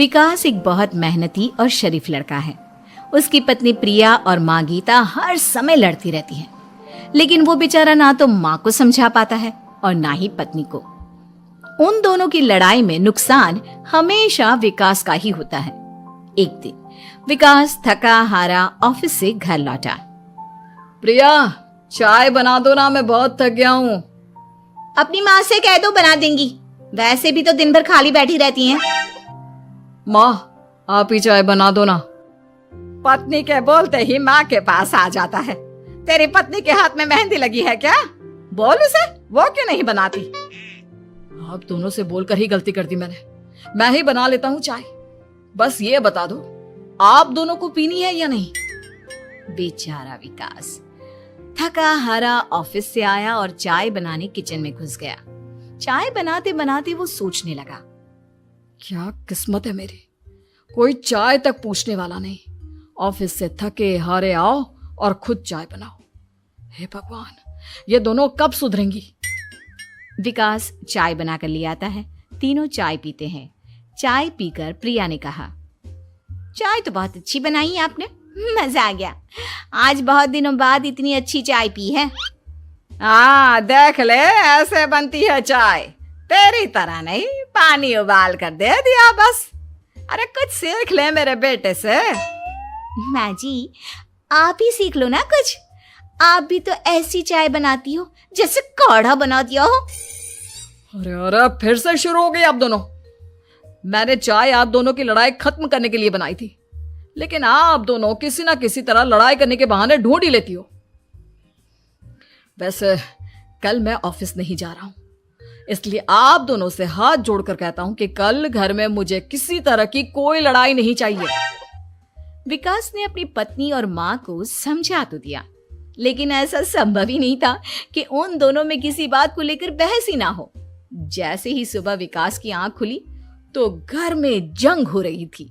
विकास एक बहुत मेहनती और शरीफ लड़का है। उसकी पत्नी प्रिया और माँ गीता हर समय लड़ती रहती हैं, लेकिन वो बेचारा ना तो माँ को समझा पाता है और ना ही पत्नी को। उन दोनों की लड़ाई में नुकसान हमेशा विकास का ही होता है। एक दिन विकास थका हारा ऑफिस से घर लौटा। प्रिया, चाय बना दो ना, मैं बहुत थक गया हूँ। अपनी माँ से कह दो, बना देंगी। वैसे भी तो दिन भर खाली बैठी रहती हैं। माँ, आप ही चाय बना दो ना। पत्नी के बोलते ही माँ के पास आ जाता है। तेरी पत्नी के हाथ में मेहंदी लगी है क्या? बोल उसे, वो क्यों नहीं बनाती? आप दोनों से बोलकर ही गलती कर दी मैंने। मैं ही बना लेता हूँ चाय। बस ये बता दो, आप दोनों को पीनी है या नहीं? बेचारा विकास थका हारा ऑफिस से आया और चाय बनाने किचन में घुस गया। चाय बनाते बनाते वो सोचने लगा, क्या किस्मत है मेरी, कोई चाय तक पूछने वाला नहीं। ऑफिस से थके हारे आओ और खुद चाय बनाओ। हे भगवान, ये दोनों कब सुधरेंगी? विकास चाय बनाकर ले आता है। तीनों चाय पीते हैं। चाय पीकर प्रिया ने कहा, चाय तो बहुत अच्छी बनाई है आपने, मजा आ गया। आज बहुत दिनों बाद इतनी अच्छी चाय पी है। हाँ, देख ले, ऐसे बनती है चाय। तेरी तरह नहीं, पानी उबाल कर दे दिया बस। अरे कुछ सीख ले मेरे बेटे से। माँ जी, आप ही सीख लो ना कुछ। आप भी तो ऐसी चाय बनाती हो जैसे काढ़ा बना दिया हो। अरे फिर से शुरू हो गई आप दोनों। मैंने चाय आप दोनों की लड़ाई खत्म करने के लिए बनाई थी, लेकिन आप दोनों किसी ना किसी तरह लड़ाई करने के बहाने ढूंढ ही लेती हो। वैसे कल मैं ऑफिस नहीं जा रहा हूं, इसलिए आप दोनों से हाथ जोड़कर कहता हूं कि कल घर में मुझे किसी तरह की कोई लड़ाई नहीं चाहिए। विकास ने अपनी पत्नी और माँ को समझा तो दिया, लेकिन ऐसा संभव ही नहीं था कि उन दोनों में किसी बात को लेकर बहस ही ना हो। जैसे ही सुबह विकास की आंख खुली तो घर में जंग हो रही थी,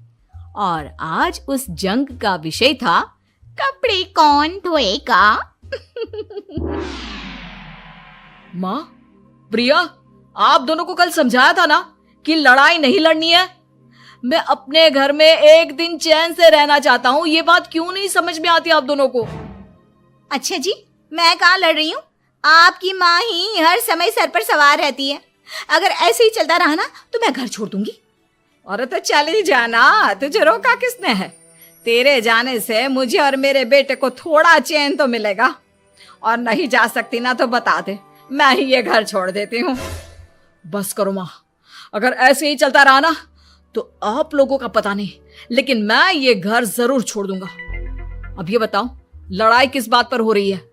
और आज उस जंग का विषय था कपड़े कौन धोएगा। माँ, प्रिया, आप दोनों को कल समझाया था ना कि लड़ाई नहीं लड़नी है। मैं अपने घर में एक दिन चैन से रहना चाहता हूँ। ये बात क्यों नहीं समझ में आती आप दोनों को? अच्छा जी, मैं कहाँ लड़ रही हूँ? आपकी माँ ही हर समय सर पर सवार रहती है। अगर ऐसे ही चलता रहा ना तो मैं घर छोड़ दूंगी। अरे तो चली जाना, तुझे रोका किसने है? तेरे जाने से मुझे और मेरे बेटे को थोड़ा चैन तो मिलेगा। और नहीं जा सकती ना तो बता दे, मैं ही ये घर छोड़ देती हूँ। बस करो माँ, अगर ऐसे ही चलता रहा ना तो आप लोगों का पता नहीं, लेकिन मैं ये घर जरूर छोड़ दूंगा। अब ये बताओ, लड़ाई किस बात पर हो रही है?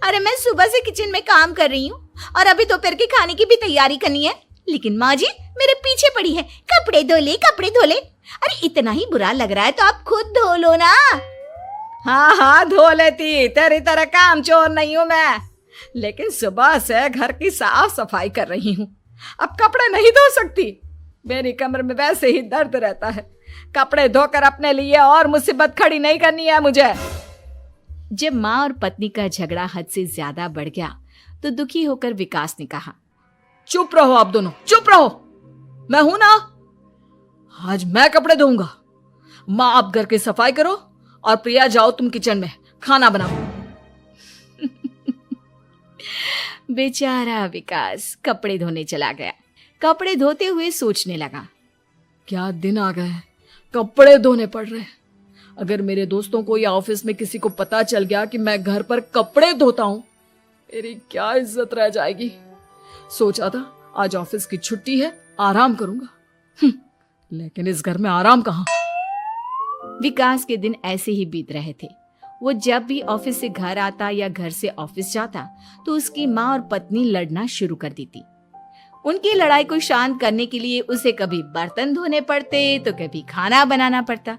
अरे मैं सुबह से किचन में काम कर रही हूँ और अभी दोपहर के खाने की भी तैयारी करनी है, लेकिन माँ जी मेरे पीछे पड़ी है, कपड़े धो ले, कपड़े धो ले। अरे इतना ही बुरा लग रहा है तो आप खुद धो लो ना। हाँ हाँ, धो लेती, तेरी तरह काम चोर नहीं हूं मैं। लेकिन सुबह से घर की साफ सफाई कर रही हूँ, अब कपड़े नहीं धो सकती। मेरी कमर में वैसे ही दर्द रहता है। कपड़े धोकर अपने लिए और मुसीबत खड़ी नहीं करनी है मुझे। जब माँ और पत्नी का झगड़ा हद से ज्यादा बढ़ गया तो दुखी होकर विकास ने कहा, चुप रहो आप दोनों, चुप रहो। मैं हूं ना, आज मैं कपड़े धोऊंगा। माँ, आप घर की सफाई करो और प्रिया, जाओ तुम किचन में खाना बनाओ। बेचारा विकास कपड़े धोने चला गया। कपड़े धोते हुए सोचने लगा, क्या दिन आ गए, कपड़े धोने पड़ रहे हैं। अगर मेरे दोस्तों को या ऑफिस में किसी को पता चल गया कि मैं घर पर कपड़े धोता हूं, मेरी क्या इज्जत रह जाएगी। सोचा था आज ऑफिस की छुट्टी है, आराम करूंगा, लेकिन इस घर में आराम कहां। विकास के दिन ऐसे ही बीत रहे थे। वो जब भी ऑफिस से घर आता या घर से ऑफिस जाता तो उसकी माँ और पत्नी लड़ना शुरू कर देती। उनकी लड़ाई को शांत करने के लिए उसे कभी बर्तन धोने पड़ते तो कभी खाना बनाना पड़ता।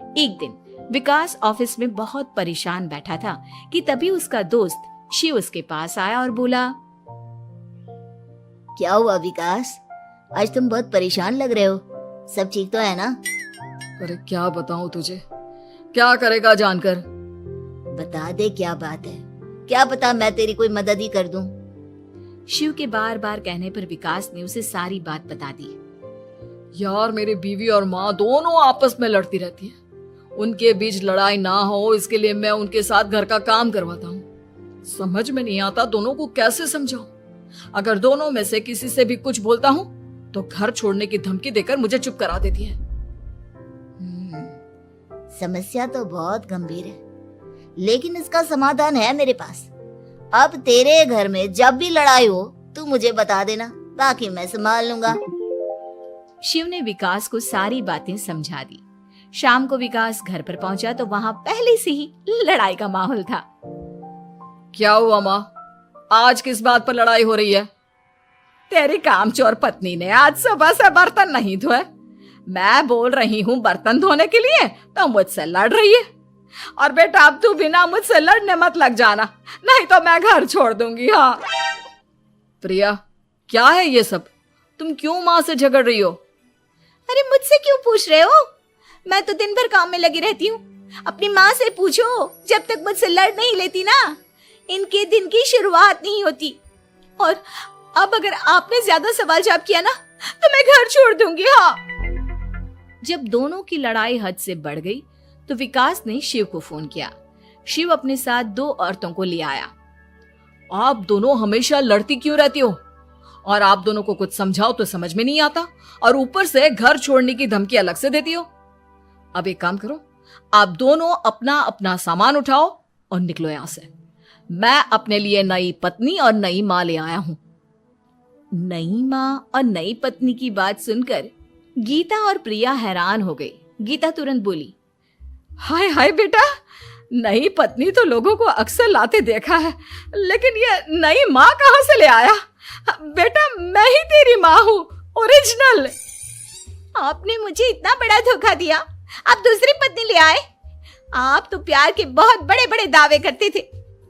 एक दिन विकास ऑफिस में बहुत परेशान बैठा था कि तभी उसका दोस्त शिव उसके पास आया और बोला, क्या हुआ विकास, आज तुम बहुत परेशान लग रहे हो, सब ठीक तो है ना? अरे क्या बताऊं तुझे, क्या करेगा जानकर। बता दे क्या बात है, क्या पता मैं तेरी कोई मदद ही कर दूं। शिव के बार बार कहने पर विकास ने उसे सारी बात बता दी। यार मेरी बीवी और माँ दोनों आपस में लड़ती रहती है। उनके बीच लड़ाई ना हो इसके लिए मैं उनके साथ घर का काम करवाता हूँ। समझ में नहीं आता दोनों को कैसे समझाऊं। अगर दोनों में से किसी से भी कुछ बोलता हूँ तो घर छोड़ने की धमकी देकर मुझे चुप करा देती है। समस्या तो बहुत गंभीर है, लेकिन इसका समाधान है मेरे पास। अब तेरे घर में जब भी लड़ाई हो तू मुझे बता देना, बाकी मैं संभाल लूंगा। शिव ने विकास को सारी बातें समझा दी। शाम को विकास घर पर पहुंचा तो वहां पहले से ही लड़ाई का माहौल था। क्या हुआ माँ, आज किस बात पर लड़ाई हो रही है? तेरी कामचोर पत्नी ने आज सुबह से बर्तन नहीं धोए। मैं बोल रही हूँ बर्तन धोने के लिए तो मुझसे लड़ रही है। और बेटा अब तू बिना मुझसे लड़ने मत लग जाना, नहीं तो मैं घर छोड़ दूंगी। हाँ प्रिया, क्या है ये सब? तुम क्यों माँ से झगड़ रही हो? अरे मुझसे क्यों पूछ रहे हो? मैं तो दिन भर काम में लगी रहती हूँ। अपनी माँ से पूछो, जब तक मुझसे लड़ नहीं लेती ना इनके दिन की शुरुआत नहीं होती। और अब अगर आपने ज्यादा सवाल जवाब किया ना तो मैं घर छोड़ दूंगी। हाँ। जब दोनों की लड़ाई हद से बढ़ गई तो विकास ने शिव को फोन किया। शिव अपने साथ 2 औरतों को ले आया। आप दोनों हमेशा लड़ती क्यों रहती हो? और आप दोनों को कुछ समझाओ तो समझ में नहीं आता, और ऊपर से घर छोड़ने की धमकी अलग से देती हो। अब एक काम करो, आप दोनों अपना अपना सामान उठाओ और निकलो यहां से। मैं अपने लिए नई पत्नी और नई माँ ले आया हूं। नई माँ और नई पत्नी की बात सुनकर गीता और प्रिया हैरान हो गई। गीता तुरंत बोली, हाय हाय बेटा, नई पत्नी तो लोगों को अक्सर लाते देखा है, लेकिन ये नई माँ कहाँ से ले आया? बेटा मैं ही तेरी माँ हूँ, ओरिजिनल। आपने मुझे इतना बड़ा धोखा दिया, आप दूसरी पत्नी ले आए। आप तो प्यार के बहुत बड़े बड़े दावे करते थे,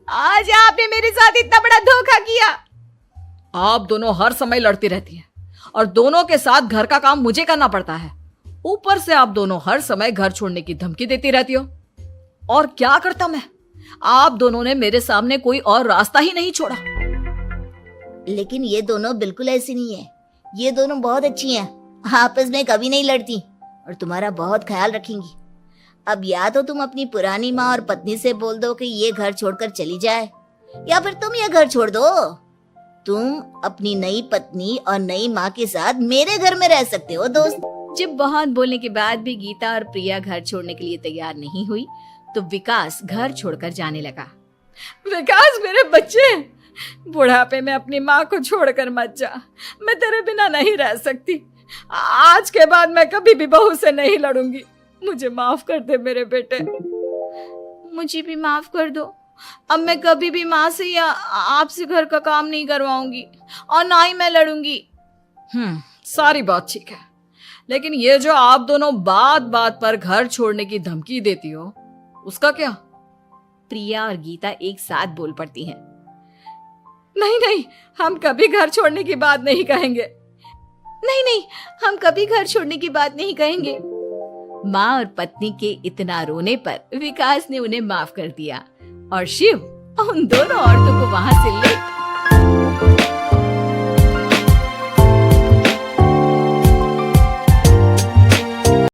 आज आपने मेरे साथ इतना बड़ा धोखा किया। आप दोनों हर समय लड़ती रहती हैं और दोनों के साथ घर का काम मुझे करना पड़ता है। ऊपर से आप दोनों हर समय घर छोड़ने की धमकी देती रहती हो। और क्या करता मैं? आप दोनों ने मेरे सामने कोई और रास्ता ही नहीं छोड़ा। लेकिन ये दोनों बिल्कुल ऐसी नहीं है। ये दोनों बहुत अच्छी हैं, आपस में कभी नहीं लड़ती और तुम्हारा बहुत ख्याल रखेंगी। अब या तो तुम अपनी पुरानी माँ और पत्नी से बोल दो कि ये घर छोड़कर चली जाए, या फिर तुम ये घर छोड़ दो। तुम अपनी नई पत्नी और नई माँ के साथ मेरे घर में रह सकते हो दोस्त। जब बहुत बोलने के बाद भी गीता और प्रिया घर छोड़ने के लिए तैयार नहीं हुई तो विकास घर छोड़कर जाने लगा। विकास मेरे बच्चे, बुढ़ापे में अपनी माँ को छोड़कर मत जा। मैं तेरे बिना नहीं रह सकती। आज के बाद मैं कभी भी बहू से नहीं लड़ूंगी। मुझे माफ कर दे मेरे बेटे। मुझे भी माफ कर दो। अब मैं कभी भी माँ से या आपसे घर का काम नहीं करवाऊंगी और ना ही मैं लड़ूंगी। सारी बात ठीक है, लेकिन ये जो आप दोनों बात बात पर घर छोड़ने की धमकी देती हो, उसका क्या? प्रिया और गीता एक साथ बोल पड़ती हैं। नहीं नहीं, हम कभी घर छोड़ने की बात नहीं कहेंगे। नहीं नहीं, हम कभी घर छोड़ने की बात नहीं कहेंगे। माँ और पत्नी के इतना रोने पर विकास ने उन्हें माफ कर दिया और शिव उन दोनों औरतों को वहां से ले